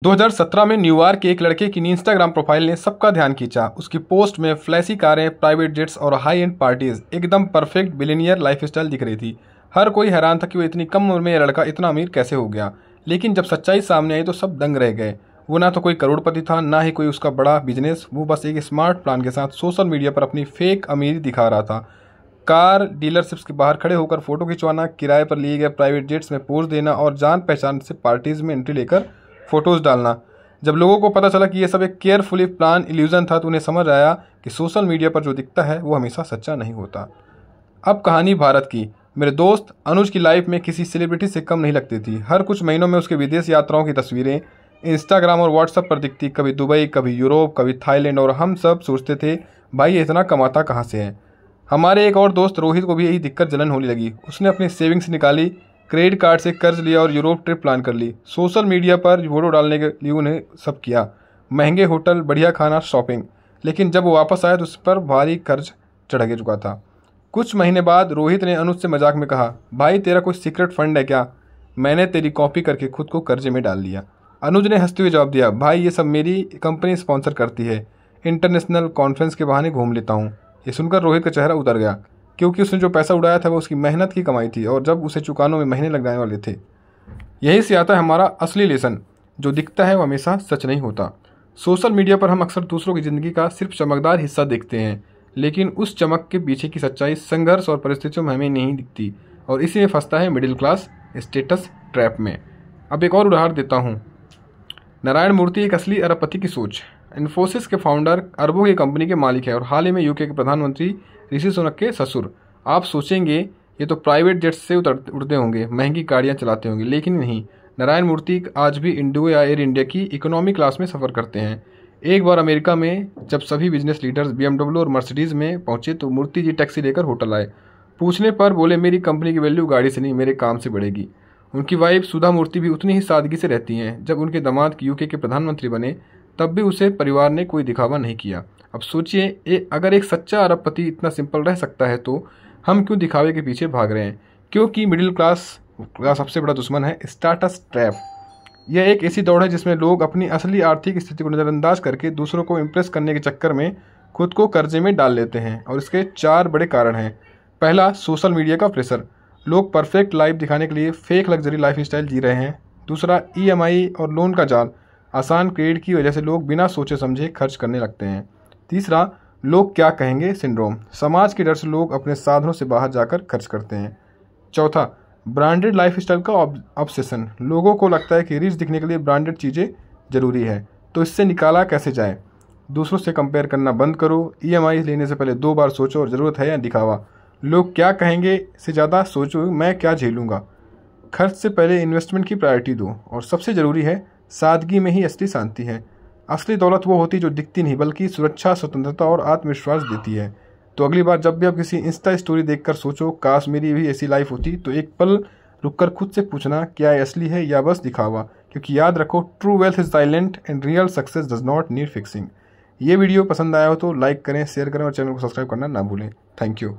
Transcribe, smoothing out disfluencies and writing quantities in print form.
2017 में न्यूयॉर्क के एक लड़के की इंस्टाग्राम प्रोफाइल ने सबका ध्यान खींचा। उसकी पोस्ट में फ्लैशी कारें, प्राइवेट जेट्स और हाई एंड पार्टीज, एकदम परफेक्ट बिलियनियर लाइफस्टाइल दिख रही थी। हर कोई हैरान था कि वो इतनी कम उम्र में यह लड़का इतना अमीर कैसे हो गया। लेकिन जब सच्चाई सामने आई तो सब दंग रह गए। वो ना तो कोई करोड़पति था, ना ही कोई उसका बड़ा बिजनेस। वो बस एक स्मार्ट प्लान के साथ सोशल मीडिया पर अपनी फेक अमीरी दिखा रहा था। कार डीलरशिप्स के बाहर खड़े होकर फोटो खिंचवाना, किराए पर लिए गए प्राइवेट जेट्स में पोज देना और जान पहचान से पार्टीज में एंट्री लेकर फोटोज डालना। जब लोगों को पता चला कि यह सब एक केयरफुली प्लान इल्यूजन था तो उन्हें समझ आया कि सोशल मीडिया पर जो दिखता है वो हमेशा सच्चा नहीं होता। अब कहानी भारत की। मेरे दोस्त अनुज की लाइफ में किसी सेलिब्रिटी से कम नहीं लगती थी। हर कुछ महीनों में उसके विदेश यात्राओं की तस्वीरें इंस्टाग्राम और व्हाट्सएप पर दिखती, कभी दुबई, कभी यूरोप, कभी थाईलैंड। और हम सब सोचते थे भाई ये इतना कमाता कहाँ से है। हमारे एक और दोस्त रोहित को भी यही दिक्कत जलन होने लगी। उसने अपनी सेविंग्स निकाली, क्रेडिट कार्ड से कर्ज लिया और यूरोप ट्रिप प्लान कर ली। सोशल मीडिया पर फोटो डालने के लिए उन्हें सब किया, महंगे होटल, बढ़िया खाना, शॉपिंग। लेकिन जब वो वापस आया तो उस पर भारी कर्ज चढ़ चुका था। कुछ महीने बाद रोहित ने अनुज से मजाक में कहा, भाई तेरा कोई सीक्रेट फंड है क्या? मैंने तेरी कॉपी करके खुद को कर्जे में डाल लिया। अनुज ने हंसते हुए जवाब दिया, भाई ये सब मेरी कंपनी स्पॉन्सर करती है, इंटरनेशनल कॉन्फ्रेंस के बहाने घूम लेता हूँ। ये सुनकर रोहित का चेहरा उतर गया, क्योंकि उसने जो पैसा उड़ाया था वो उसकी मेहनत की कमाई थी और जब उसे चुकाने में महीने लग जाने वाले थे। यही से आता है हमारा असली लेसन, जो दिखता है वो हमेशा सच नहीं होता। सोशल मीडिया पर हम अक्सर दूसरों की ज़िंदगी का सिर्फ चमकदार हिस्सा देखते हैं, लेकिन उस चमक के पीछे की सच्चाई संघर्ष और परिस्थितियों में हमें नहीं दिखती, और इसी में फंसता है मिडिल क्लास स्टेटस ट्रैप में। अब एक और उदाहरण देता हूँ। नारायण मूर्ति एक असली अरबपति की सोच। इन्फोसिस के फाउंडर, अरबों की कंपनी के मालिक है और हाल ही में यूके के प्रधानमंत्री ऋषि सुनक के ससुर। आप सोचेंगे ये तो प्राइवेट जेट्स से उड़ते होंगे, महंगी गाड़ियाँ चलाते होंगे, लेकिन नहीं। नारायण मूर्ति आज भी इंडिगो या एयर इंडिया की इकोनॉमी क्लास में सफ़र करते हैं। एक बार अमेरिका में जब सभी बिजनेस लीडर्स BMW और मर्सिडीज़ में पहुंचे तो मूर्ति जी टैक्सी लेकर होटल आए। पूछने पर बोले, मेरी कंपनी की वैल्यू गाड़ी से नहीं, मेरे काम से बढ़ेगी। उनकी वाइफ सुधा मूर्ति भी उतनी ही सादगी से रहती हैं। जब उनके दामाद यूके के प्रधानमंत्री बने तब भी उसे परिवार ने कोई दिखावा नहीं किया। अब सोचिए, अगर एक सच्चा अरबपति इतना सिंपल रह सकता है तो हम क्यों दिखावे के पीछे भाग रहे हैं? क्योंकि मिडिल क्लास का सबसे बड़ा दुश्मन है स्टेटस ट्रैप। यह एक ऐसी दौड़ है जिसमें लोग अपनी असली आर्थिक स्थिति को नज़रअंदाज करके दूसरों को इम्प्रेस करने के चक्कर में खुद को कर्जे में डाल लेते हैं, और इसके 4 बड़े कारण हैं। पहला, सोशल मीडिया का प्रेशर। लोग परफेक्ट लाइफ दिखाने के लिए फेक लग्जरी लाइफ स्टाइल जी रहे हैं। दूसरा, EMI और लोन का जाल। आसान क्रेडिट की वजह से लोग बिना सोचे समझे खर्च करने लगते हैं। तीसरा, लोग क्या कहेंगे सिंड्रोम। समाज के डर से लोग अपने साधनों से बाहर जाकर खर्च करते हैं। चौथा, ब्रांडेड लाइफस्टाइल का ऑब्सेशन। लोगों को लगता है कि रिच दिखने के लिए ब्रांडेड चीज़ें ज़रूरी है, तो इससे निकाला कैसे जाए? दूसरों से कंपेयर करना बंद करो। EMI लेने से पहले 2 बार सोचो और ज़रूरत है या दिखावा। लोग क्या कहेंगे से ज़्यादा सोचो मैं क्या झेलूँगा। खर्च से पहले इन्वेस्टमेंट की प्रायोरिटी दो। और सबसे ज़रूरी है, सादगी में ही असली शांति है। असली दौलत वो होती है जो दिखती नहीं बल्कि सुरक्षा, स्वतंत्रता और आत्मविश्वास देती है। तो अगली बार जब भी आप किसी इंस्टा स्टोरी देखकर सोचो काश मेरी भी ऐसी लाइफ होती, तो एक पल रुककर खुद से पूछना, क्या ये असली है या बस दिखावा? क्योंकि याद रखो, true wealth is silent and real success does not need fixing. ये वीडियो पसंद आया हो तो लाइक करें, शेयर करें और चैनल को सब्सक्राइब करना ना भूलें। Thank you.